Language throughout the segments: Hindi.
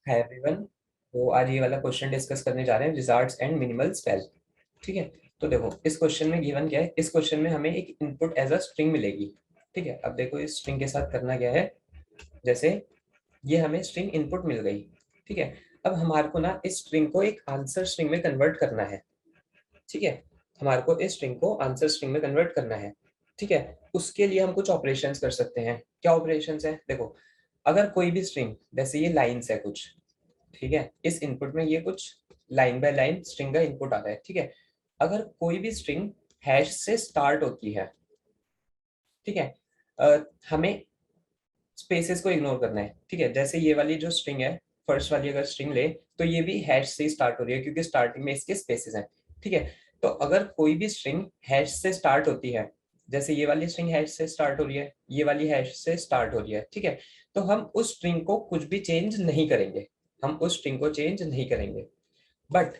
Hi everyone. तो आज ये वाला क्वेश्चन डिस्कस करने जा रहे हैं, विजार्ड्स एंड मिनिमल स्पेल। ठीक है। तो देखो इस क्वेश्चन में गिवन क्या है। इस क्वेश्चन में हमें एक इनपुट एज अ स्ट्रिंग मिलेगी। ठीक है। अब देखो इस स्ट्रिंग के साथ करना क्या है। जैसे ये हमें स्ट्रिंग इनपुट मिल गई। ठीक है। अब हमारे को ना इस स्ट्रिंग को एक आंसर स्ट्रिंग में कन्वर्ट करना है। ठीक है। हमारे को इस स्ट्रिंग को आंसर स्ट्रिंग में कन्वर्ट करना है। ठीक है। उसके लिए हम कुछ ऑपरेशंस कर सकते हैं। क्या ऑपरेशंस है देखो। अगर कोई भी स्ट्रिंग, जैसे ये लाइन्स है कुछ, ठीक है, इस इनपुट में ये कुछ लाइन बाय लाइन स्ट्रिंग का इनपुट आता है। ठीक है। अगर कोई भी स्ट्रिंग हैश से स्टार्ट होती है, ठीक है, हमें स्पेसेस को इग्नोर करना है। ठीक है। जैसे ये वाली जो स्ट्रिंग है, फर्स्ट वाली अगर स्ट्रिंग ले, तो ये भी हैश से स्टार्ट हो रही है क्योंकि स्टार्टिंग में इसके स्पेसेस हैं। ठीक है। तो अगर कोई भी स्ट्रिंग हैश से स्टार्ट होती है, जैसे ये वाली स्ट्रिंग हैश से स्टार्ट हो रही है, ये वाली हैश से स्टार्ट हो रही है, ठीक है, तो हम उस स्ट्रिंग को कुछ भी चेंज नहीं करेंगे। हम उस स्ट्रिंग को चेंज नहीं करेंगे। बट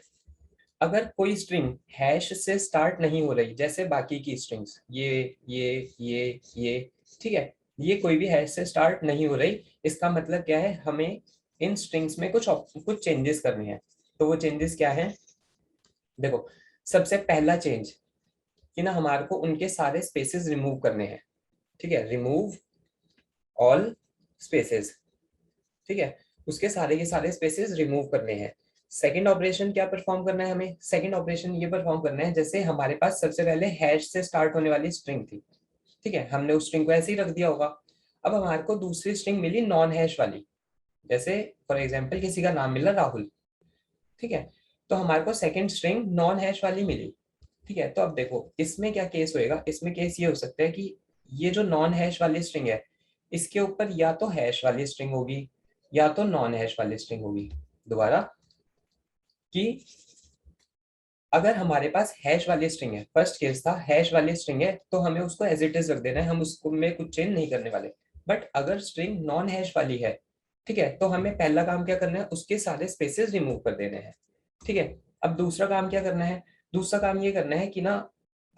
अगर कोई स्ट्रिंग हैश से स्टार्ट नहीं हो रही, जैसे बाकी की स्ट्रिंग्स, ये, ठीक है, ये कोई भी हैश से स्टार्ट नहीं हो रही, इसका मतलब क्या है, हमें इन स्ट्रिंग्स में कुछ चेंजेस करने हैं। तो वो चेंजेस क्या है देखो। सबसे पहला चेंज कि ना हमारे को उनके सारे स्पेसेस रिमूव करने हैं। ठीक है। Remove all spaces. ठीक है। उसके सारे के सारे स्पेसेस रिमूव करने हैं। सेकंड ऑपरेशन क्या परफॉर्म करना है हमें। सेकंड ऑपरेशन ये परफॉर्म करना है, जैसे हमारे पास सबसे पहले हैश से स्टार्ट होने वाली स्ट्रिंग थी। ठीक है। हमने उस स्ट्रिंग को ऐसे ही रख दिया होगा। अब हमारे को दूसरी स्ट्रिंग मिली नॉन हैश वाली। जैसे फॉर एग्जाम्पल किसी का नाम मिला राहुल। ठीक है। तो हमारे को सेकंड स्ट्रिंग नॉन हैश वाली मिली। ठीक है। तो अब देखो इसमें क्या केस होएगा। इसमें केस ये हो सकता है कि ये जो नॉन हैश वाली स्ट्रिंग है, इसके ऊपर या तो हैश वाली स्ट्रिंग होगी या तो नॉन हैश वाली स्ट्रिंग होगी। दोबारा, कि अगर हमारे पास हैश वाली स्ट्रिंग है, फर्स्ट केस था हैश वाली स्ट्रिंग है, तो हमें उसको एज इट इज रख देना है, हम उसको में कुछ चेंज नहीं करने वाले। बट अगर स्ट्रिंग नॉन हैश वाली है, ठीक है, तो हमें पहला काम क्या करना है, उसके सारे स्पेसेस रिमूव कर देने हैं। ठीक है। अब दूसरा काम क्या करना है। दूसरा काम ये करना है कि ना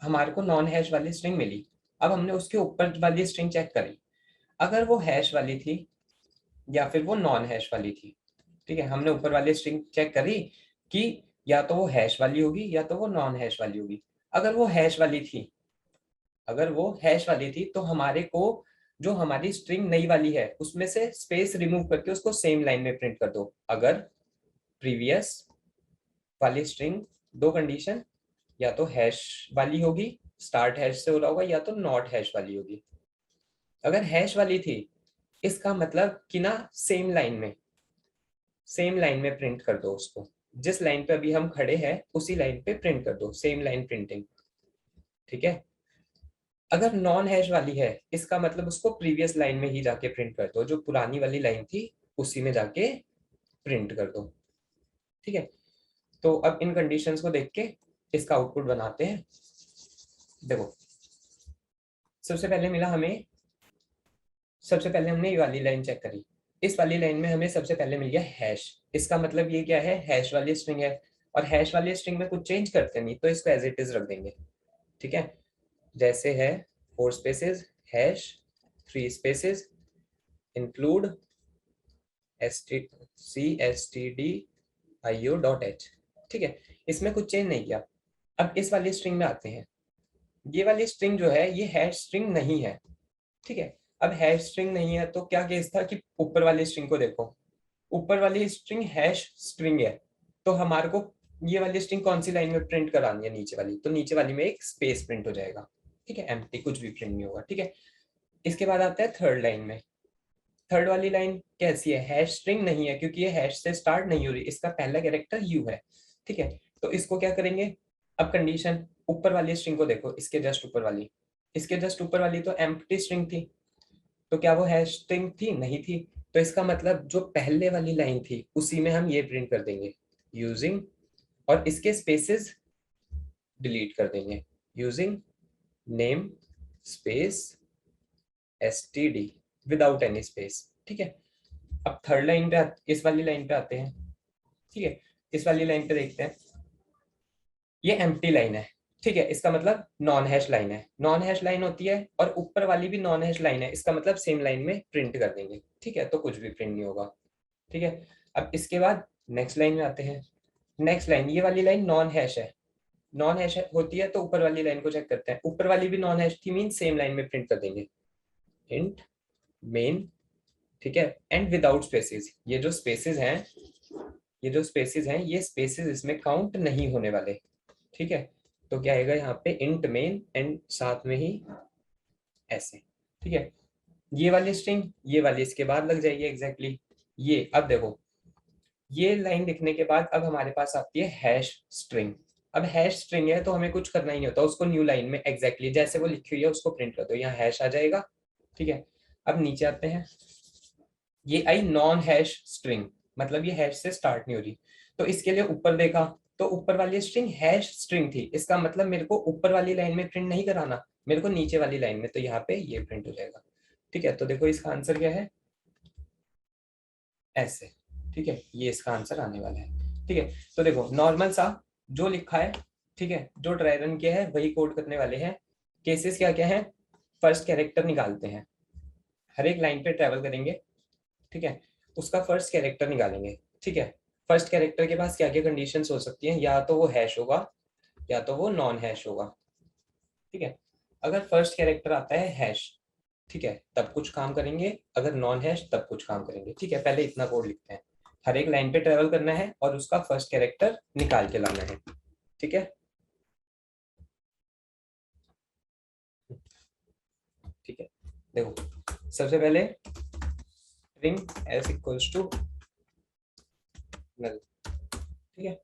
हमारे को नॉन हैश वाली स्ट्रिंग मिली। अब हमने उसके ऊपर वाली स्ट्रिंग चेक करी। अगर वो हैश वाली थी या फिर वो नॉन हैश वाली थी। ठीक है। हमने ऊपर वाली स्ट्रिंग चेक करी कि या तो वो हैश वाली होगी या तो वो नॉन हैश वाली होगी। अगर वो हैश वाली थी, अगर वो हैश वाली थी, तो हमारे को जो हमारी स्ट्रिंग नई वाली है उसमें से स्पेस रिमूव करके उसको सेम लाइन में प्रिंट कर दो। अगर प्रीवियस वाली स्ट्रिंग, दो कंडीशन, या तो हैश वाली होगी, स्टार्ट हैश से हो रहा होगा, या तो नॉट हैश वाली होगी। अगर हैश वाली थी, इसका मतलब कि ना सेम लाइन में प्रिंट कर दो उसको। जिस लाइन पे अभी हम खड़े हैं उसी लाइन पे प्रिंट कर दो, सेम लाइन प्रिंटिंग। ठीक है। अगर नॉन हैश वाली है, इसका मतलब उसको प्रीवियस लाइन में ही जाके प्रिंट कर दो, जो पुरानी वाली लाइन थी उसी में जाके प्रिंट कर दो। ठीक है। तो अब इन कंडीशंस को देख के इसका आउटपुट बनाते हैं। देखो सबसे पहले मिला हमें, सबसे पहले हमने ये वाली लाइन चेक करी। इस वाली लाइन में हमें सबसे पहले मिल गया हैश। इसका मतलब ये क्या है, हैश वाली स्ट्रिंग है। और हैश वाली स्ट्रिंग में कुछ चेंज करते नहीं, तो इसको एज इट इज रख देंगे। ठीक है। जैसे है, 4 spaces hash, 3 spaces include cstdio.h। ठीक है। इसमें कुछ चेंज नहीं किया। अब इस वाली स्ट्रिंग में आते हैं। ये वाली स्ट्रिंग जो है ये हैश स्ट्रिंग नहीं है। ठीक है। अब हैश स्ट्रिंग नहीं है तो क्या केस था कि ऊपर वाली स्ट्रिंग को देखो। ऊपर वाली स्ट्रिंग हैश स्ट्रिंग है, तो हमारे को ये वाली स्ट्रिंग कौन सी लाइन में प्रिंट करानी है, नीचे वाली। तो नीचे वाली में एक स्पेस प्रिंट हो जाएगा। ठीक है। एम्प्टी, कुछ भी प्रिंट नहीं होगा। ठीक है। इसके बाद आता है थर्ड लाइन में। थर्ड वाली लाइन कैसी है, हैश स्ट्रिंग नहीं है क्योंकि ये हैश से स्टार्ट नहीं हो रही, इसका पहला कैरेक्टर यू है। ठीक है। तो इसको क्या करेंगे। अब कंडीशन, ऊपर वाली स्ट्रिंग को देखो, इसके जस्ट ऊपर वाली, इसके जस्ट ऊपर वाली तो एम्प्टी स्ट्रिंग थी, तो क्या वो हैश स्ट्रिंग थी, नहीं थी। तो इसका मतलब जो पहले वाली लाइन थी उसी में हम ये प्रिंट कर देंगे यूजिंग, और इसके स्पेसेस डिलीट कर देंगे using name space std without any space. ठीक है। अब थर्ड लाइन पे, इस वाली लाइन पे आते हैं। ठीक है। इस वाली लाइन पे देखते हैं, ये एम्प्टी लाइन है। ठीक है। इसका मतलब नॉन हैश लाइन है। नॉन हैश लाइन होती है और ऊपर वाली भी नॉन हैश लाइन है, इसका मतलब सेम लाइन में प्रिंट कर देंगे। ठीक है। तो कुछ भी प्रिंट नहीं होगा। ठीक है। अब इसके बाद नेक्स्ट लाइन में आते हैं। नेक्स्ट लाइन, ये वाली लाइन नॉन हैश है, नॉन हैश होती है तो ऊपर वाली लाइन को चेक करते हैं, ऊपर वाली भी नॉन हैश थी, मीन सेम लाइन में प्रिंट कर देंगे इंट मेन, ठीक है, एंड विदाउट स्पेसिस। ये जो स्पेसिस हैं, ये जो स्पेसिस हैं, ये स्पेसिस इसमें काउंट नहीं होने वाले, ठीक है। तो क्या आएगा यहाँ पे इंट मेन एंड साथ में ही ऐसे, ठीक है। ये वाली स्ट्रिंग, ये वाली इसके बाद लग जाएगी एग्जैक्टली ये। अब देखो, ये लाइन लिखने के बाद अब हमारे पास आती है हैश स्ट्रिंग। अब हैश स्ट्रिंग है तो हमें कुछ करना ही नहीं होता, उसको न्यू लाइन में एग्जैक्टली जैसे वो लिखी हुई है उसको प्रिंट कर दो, यहाँ हैश आ जाएगा, ठीक है। अब नीचे आते हैं, ये आई नॉन हैश स्ट्रिंग, मतलब ये हैश से स्टार्ट नहीं हो रही। तो इसके लिए ऊपर देखा तो ऊपर वाली स्ट्रिंग हैश स्ट्रिंग थी, इसका मतलब मेरे को ऊपर वाली लाइन में प्रिंट नहीं कराना, मेरे को नीचे वाली लाइन में, तो यहाँ पे ये प्रिंट हो जाएगा, ठीक है। तो देखो इसका आंसर क्या है, ऐसे, ठीक है, ये इसका आंसर आने वाला है, ठीक है। तो देखो नॉर्मल सा जो लिखा है, ठीक है, जो ट्राई रन किया है वही कोड करने वाले हैं। केसेस क्या क्या है, फर्स्ट कैरेक्टर निकालते हैं, हर एक लाइन पे ट्रेवल करेंगे, ठीक है, उसका फर्स्ट कैरेक्टर निकालेंगे, ठीक है। फर्स्ट कैरेक्टर के पास क्या क्या कंडीशंस हो सकती हैं, या तो वो हैश होगा या तो वो नॉन हैश होगा, ठीक है। अगर फर्स्ट कैरेक्टर आता है हैश, ठीक है, तब कुछ काम करेंगे, अगर नॉन हैश तब कुछ काम करेंगे, ठीक है। पहले इतना कोड लिखते हैं, हर एक लाइन पे ट्रेवल करना है और उसका फर्स्ट कैरेक्टर निकाल के लाना है, ठीक है, ठीक है। देखो सबसे पहले string S equals to null, ठीक है,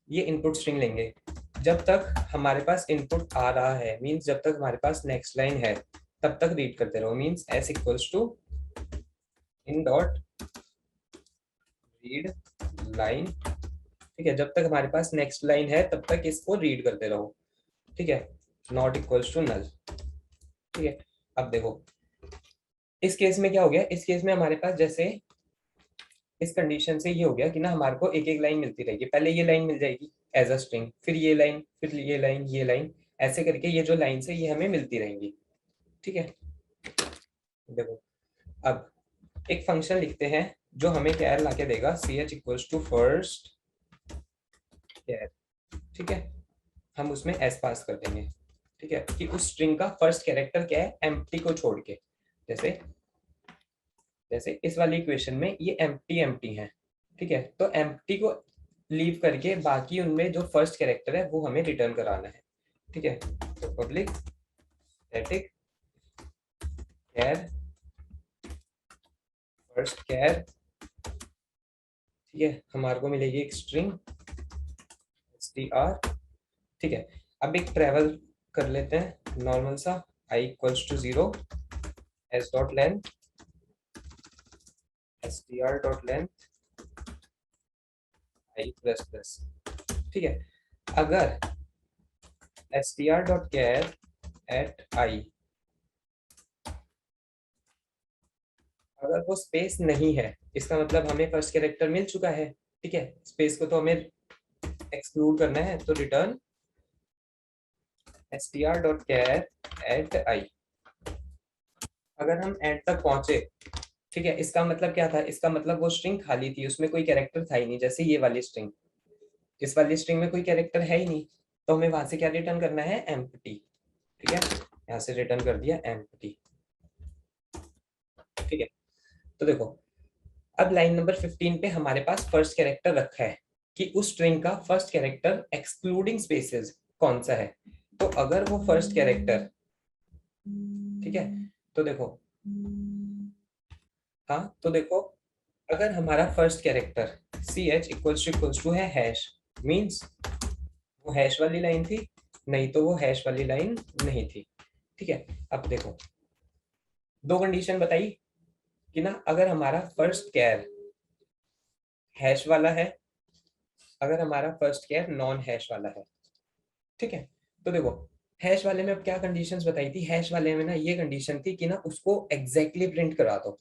ये इनपुट स्ट्रिंग लेंगे। जब तक हमारे पास इनपुट आ रहा है, मींस जब तक हमारे पास नेक्स्ट लाइन है तब तक रीड करते रहो, means S equals to in dot read line, ठीक है। जब तक हमारे पास नेक्स्ट लाइन है तब तक इसको रीड करते रहो, ठीक है, नॉट इक्वल्स टू नल, ठीक है। अब देखो इस केस में क्या हो गया, इस केस में हमारे पास जैसे इस कंडीशन से ये हो गया कि ना हमारे को एक एक लाइन मिलती रहेगी, पहले ये लाइन मिल जाएगी एज अ स्ट्रिंग, फिर ये लाइन, फिर ये लाइन, ये लाइन, ऐसे करके ये जो लाइन है ये हमें मिलती रहेंगी, ठीक है। देखो अब एक फंक्शन लिखते हैं जो हमें कैर लाके देगा, C H equals to first char, ठीक है। हम उसमें एस पास कर देंगे, ठीक है, कि उस स्ट्रिंग का फर्स्ट कैरेक्टर क्या है एम्प्टी को छोड़ के, जैसे जैसे इस वाली इक्वेशन में ये एम्प्टी एम्प्टी है, ठीक है। तो एम्प्टी को लीव करके बाकी उनमें जो फर्स्ट कैरेक्टर है वो हमें रिटर्न कराना है, ठीक है। तो पब्लिक स्टैटिक कैर फर्स्ट कैर, ठीक है, हमारे को मिलेगी एक स्ट्रिंग str, ठीक है। अब एक ट्रेवल कर लेते हैं नॉर्मल सा, i equals to 0 s dot length str dot length i plus plus, ठीक है। अगर str dot char at i, अगर वो स्पेस नहीं है इसका मतलब हमें फर्स्ट कैरेक्टर मिल चुका है, ठीक है, स्पेस को तो हमें एक्सक्लूड करना है, तो return str dot char at i। अगर हम एंड तक पहुंचे, ठीक है, इसका मतलब क्या था, इसका मतलब वो स्ट्रिंग खाली थी, उसमें कोई कैरेक्टर था ही नहीं, जैसे ये वाली स्ट्रिंग, इस वाली स्ट्रिंग में कोई कैरेक्टर है ही नहीं, तो हमें वहां से क्या रिटर्न करना है, एम्प्टी, ठीक है, यहाँ से रिटर्न कर दिया एम्प्टी, ठीक है। तो देखो अब लाइन नंबर 15 पे हमारे पास फर्स्ट कैरेक्टर रखा है कि उस स्ट्रिंग का फर्स्ट कैरेक्टर एक्सक्लूडिंग स्पेसेस कौन सा है, तो अगर वो फर्स्ट कैरेक्टर, ठीक है, तो देखो, हाँ तो देखो अगर हमारा first character C H equals to है हैश, मीन्स वो हैश वाली लाइन थी, नहीं तो वो हैश वाली लाइन नहीं थी, ठीक है। अब देखो दो कंडीशन बताई कि ना अगर हमारा फर्स्ट कैर हैश वाला है, अगर हमारा फर्स्ट कैर नॉन हैश वाला है, ठीक है। तो देखो हैश वाले में अब क्या कंडीशंस बताई थी, हैश वाले में ना ये कंडीशन थी कि ना उसको एग्जैक्टली प्रिंट करा दो,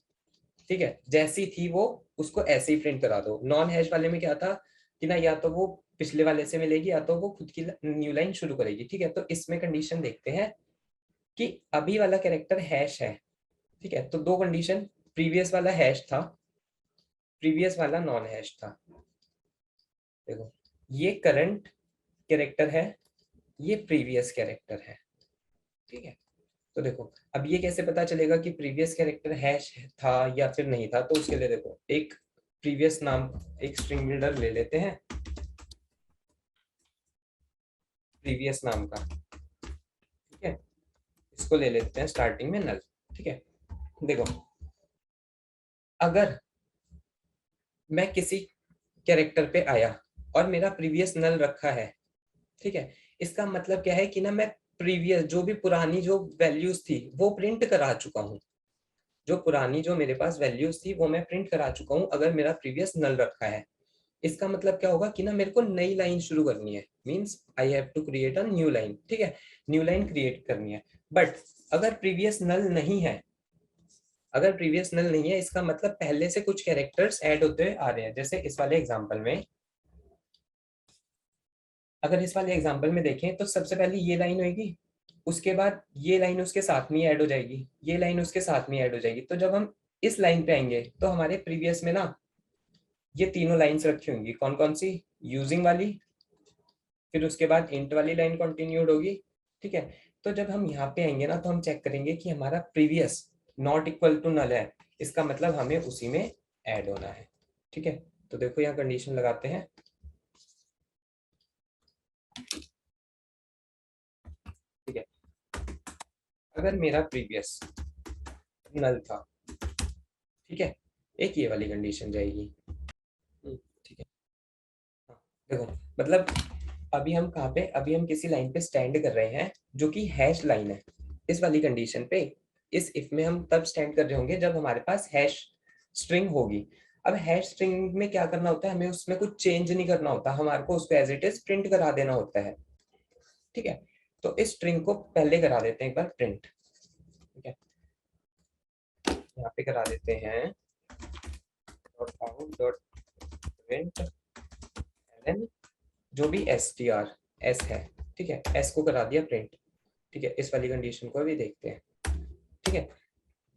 ठीक है, जैसी थी वो उसको ऐसे ही प्रिंट करा दो। नॉन हैश वाले में क्या था कि ना या तो वो पिछले वाले से मिलेगी या तो वो खुद की न्यू लाइन शुरू करेगी, ठीक है। तो इसमें कंडीशन देखते हैं कि अभी वाला कैरेक्टर हैश है, ठीक है, तो दो कंडीशन, प्रीवियस वाला हैश था, प्रीवियस वाला नॉन हैश था। देखो ये करंट कैरेक्टर है, ये प्रीवियस कैरेक्टर है, ठीक है। तो देखो अब ये कैसे पता चलेगा कि प्रीवियस कैरेक्टर हैश था या फिर नहीं था, तो उसके लिए देखो एक प्रीवियस नाम, एक स्ट्रिंग बिल्डर ले लेते हैं प्रीवियस नाम का, ठीक है। इसको ले लेते हैं स्टार्टिंग में नल, ठीक है। देखो अगर मैं किसी कैरेक्टर पे आया और मेरा प्रीवियस नल रखा है, ठीक है, इसका मतलब क्या है कि ना मैं प्रीवियस जो भी पुरानी जो वैल्यूज थी वो प्रिंट करा चुका हूँ। जो पुरानी जो मेरे पास वैल्यूज थी वो मैं प्रिंट करा चुका हूँ अगर मेरा प्रीवियस नल रखा है। इसका मतलब क्या होगा कि ना मेरे को नई लाइन शुरू करनी है, means I have to create a new line, ठीक है। न्यू लाइन क्रिएट करनी है। बट अगर प्रीवियस नल नहीं है, अगर प्रीवियस नल नहीं है, इसका मतलब पहले से कुछ कैरेक्टर्स ऐड होते हुए आ रहे हैं। जैसे इस वाले एग्जांपल में, अगर इस वाले एग्जांपल में देखें तो सबसे पहले ये लाइन होगी, उसके बाद ये लाइन उसके साथ में ऐड हो जाएगी, ये लाइन उसके साथ में ऐड हो जाएगी। तो जब हम इस लाइन पे आएंगे तो हमारे प्रीवियस में ना ये तीनों लाइंस रखी होंगी। कौन कौन सी? यूजिंग वाली, फिर उसके बाद इंट वाली लाइन कंटिन्यूड होगी, ठीक है। तो जब हम यहाँ पे आएंगे ना तो हम चेक करेंगे कि हमारा previous not equal to null है, इसका मतलब हमें उसी में ऐड होना है, ठीक है। तो देखो यहाँ कंडीशन लगाते हैं, ठीक है। अगर मेरा प्रीवियस नल था, ठीक है, एक ये वाली कंडीशन जाएगी, ठीक है। हाँ, देखो मतलब अभी हम कहाँ पे, अभी हम किसी लाइन पे स्टैंड कर रहे हैं जो कि हैश लाइन है। इस वाली कंडीशन पे, इस इफ में हम तब स्टैंड कर रहे होंगे जब हमारे पास हैश स्ट्रिंग होगी। अब हैश स्ट्रिंग में क्या करना होता है, हमें उसमें कुछ चेंज नहीं करना होता, हमारे को उसको एज इट इज प्रिंट करा देना होता है, ठीक है। तो इस स्ट्रिंग को पहले करा देते हैं एक बार प्रिंट, ठीक है। यहाँ पे करा देते हैं dot out dot print ln, जो भी एस टी आर एस है, ठीक है, एस को करा दिया प्रिंट, ठीक है। इस वाली कंडीशन को भी देखते हैं, ठीक है।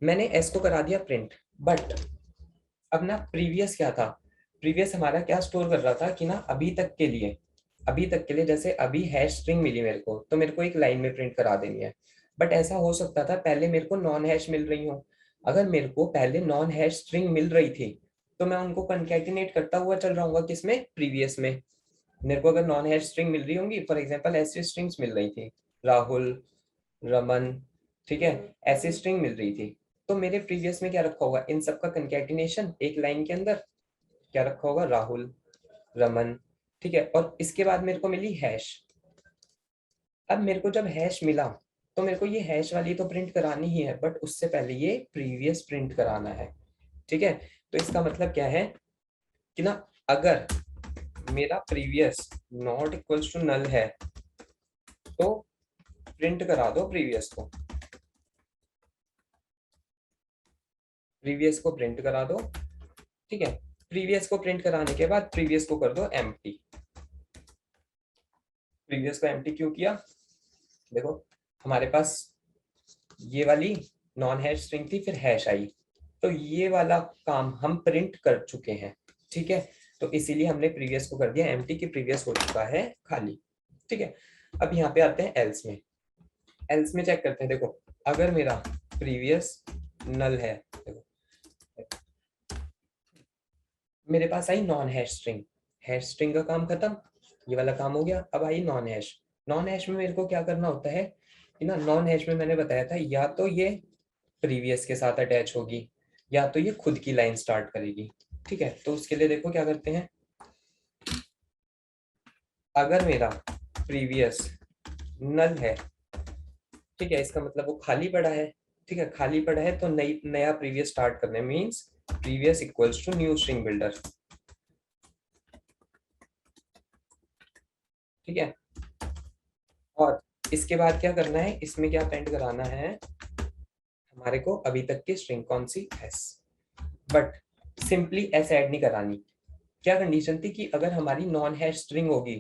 मैंने एस को करा दिया प्रिंट, बट अब ना प्रीवियस क्या था, प्रीवियस हमारा क्या स्टोर कर रहा था कि ना अभी तक के लिए, अभी तक के लिए जैसे अभी हैश स्ट्रिंग मिली मेरे को तो मेरे को एक लाइन में प्रिंट करा देनी है। बट ऐसा हो सकता था पहले मेरे को नॉन हैश मिल रही हो, अगर मेरे को पहले नॉन हैश स्ट्रिंग मिल रही थी तो मैं उनको कंकैटिनेट करता हुआ चल रहा हूँ किसमें, प्रीवियस में। मेरे को अगर नॉन हैश स्ट्रिंग मिल रही होंगी, फॉर एग्जांपल ऐसी स्ट्रिंग्स मिल रही थी, राहुल, रमन, ठीक है, ऐसी स्ट्रिंग मिल रही थी, तो मेरे प्रीवियस में क्या रखा होगा, इन सबका कंकैटिनेशन एक लाइन के अंदर क्या रखा होगा, राहुल, रमन, ठीक है। और इसके बाद मेरे को मिली हैश। अब मेरे को जब हैश मिला तो मेरे को ये हैश वाली तो प्रिंट करानी ही है, बट उससे पहले ये प्रीवियस प्रिंट कराना है, ठीक है। तो इसका मतलब क्या है कि ना अगर मेरा previous not equals to null है तो प्रिंट करा दो प्रीवियस को, प्रीवियस को प्रिंट करा दो, ठीक है। प्रीवियस को प्रिंट कराने के बाद प्रीवियस को कर दो एम्प्टी। प्रीवियस को एम्प्टी क्यों किया, देखो हमारे पास ये वाली नॉन हैश स्ट्रिंग थी, फिर हैश आई, तो ये वाला काम हम प्रिंट कर चुके हैं, ठीक है। तो इसीलिए हमने प्रीवियस को कर दिया एम्प्टी की, प्रीवियस हो चुका है खाली, ठीक है। अब यहाँ पे आते हैं एल्स में, एल्स में चेक करते हैं। देखो अगर मेरा प्रीवियस नल है, देखो मेरे पास आई non hash string, hash string का काम खत्म, ये वाला काम हो गया। अब आई नॉन हैश, नॉन हैश में मेरे को क्या करना होता है कि ना, नॉन हैश में मैंने बताया था या तो ये प्रीवियस के साथ अटैच होगी या तो ये खुद की लाइन स्टार्ट करेगी, ठीक है। तो उसके लिए देखो क्या करते हैं, अगर मेरा प्रीवियस नल है, ठीक है, इसका मतलब वो खाली पड़ा है, ठीक है, खाली पड़ा है तो नई नया प्रीवियस स्टार्ट करने means previous equals to new string builder, ठीक है। और इसके बाद क्या करना है, इसमें क्या पेंट कराना है हमारे को, अभी तक की स्ट्रिंग कौन सी, S, but simply S add नहीं करानी। क्या कंडीशन थी कि अगर हमारी नॉन हैश स्ट्रिंग होगी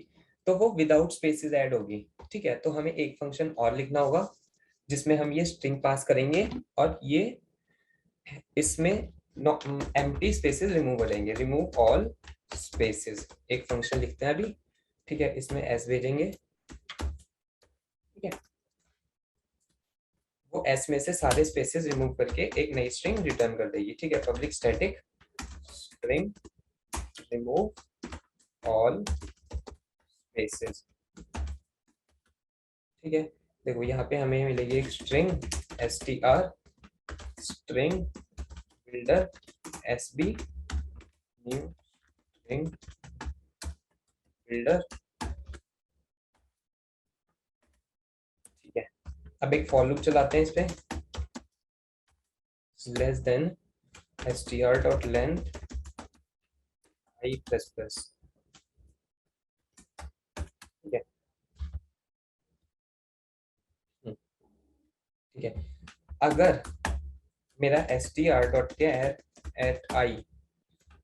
तो वो विदाउट स्पेसेस ऐड होगी, ठीक है। तो हमें एक फंक्शन और लिखना होगा जिसमें हम ये स्ट्रिंग पास करेंगे और ये इसमें एम्प्टी स्पेसेस रिमूव हो जाएंगे, रिमूव ऑल स्पेसेस। एक फंक्शन लिखते हैं अभी, ठीक है, इसमें एस भेजेंगे, ठीक है, वो एस में से सारे स्पेसेस रिमूव करके एक नई स्ट्रिंग रिटर्न कर देगी, ठीक है। Public static string remove all spaces, ठीक है। देखो यहाँ पे हमें मिलेगी एक string str string builder sb new string builder, ठीक है। अब एक फॉर लूप चलाते हैं इस पे, less than str dot length i plus plus, ठीक है। ठीक है, अगर मेरा str dot char at i,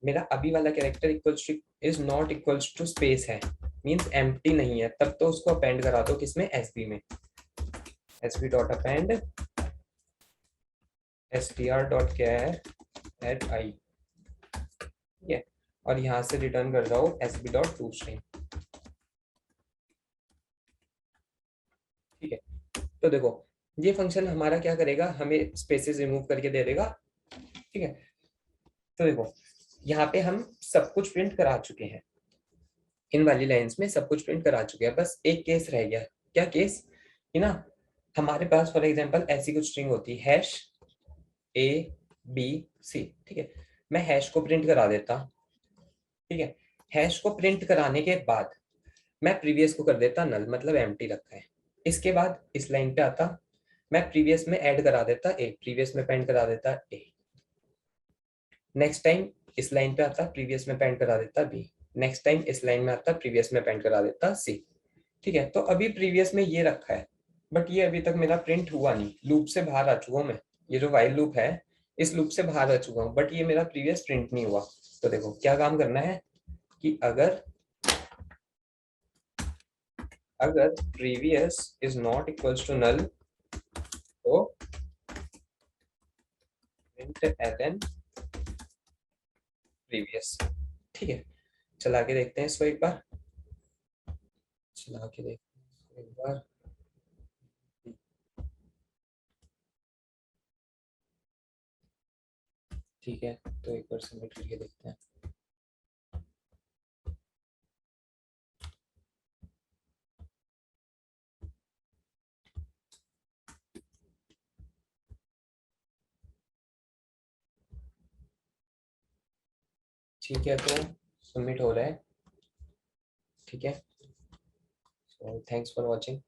मेरा अभी वाला character equals to is not equals to space है, मींस एम्प्टी नहीं है, तब तो उसको अपेंड करा दो किसमें, एसबी में। SB dot append str dot char at I, ठीक है, और यहाँ से रिटर्न कर जाओ sb डॉट टू स्ट्रिंग, ठीक है। तो देखो ये फंक्शन हमारा क्या करेगा, हमें स्पेसेस रिमूव करके दे देगा, ठीक है। तो देखो यहाँ पे हम सब कुछ प्रिंट करा चुके हैं, इन वाली लाइंस में सब कुछ प्रिंट करा चुके हैं, बस एक केस रह गया। क्या केस, कि ना हमारे पास फॉर एग्जांपल ऐसी कुछ स्ट्रिंग होती है हैश ए बी सी, ठीक है। मैं हैश को प्रिंट करा देता, ठीक है। हैश को प्रिंट कराने के बाद मैं प्रीवियस को कर देता नल, मतलब एम्प्टी रखा है। इसके बाद इस लाइन पे आता, मैं प्रीवियस में ऐड करा देता ए, प्रीवियस में पेंट करा देता ए। नेक्स्ट टाइम इस लाइन पे आता, प्रीवियस में पेंट करा देता बी। नेक्स्ट टाइम इस लाइन में आता, प्रीवियस में पेंट करा देता सी, ठीक है। तो अभी प्रीवियस में ये रखा है, बट ये अभी तक मेरा प्रिंट हुआ नहीं, लूप से बाहर आ चुका हूँ मैं, ये जो वाइल लूप है इस लूप से बाहर आ चुका हूँ, बट ये मेरा प्रीवियस प्रिंट नहीं हुआ। तो देखो क्या काम करना है कि अगर अगर previous is not equals to null, तो प्रिंट एलन प्रीवियस, ठीक है। चला के देखते हैं इसको एक बार, चला के देखते हैं इसको एक बार। ठीक है, तो एक बार सबमिट करके देखते हैं। ठीक है, तो सबमिट हो रहा है, ठीक है। So thanks for watching.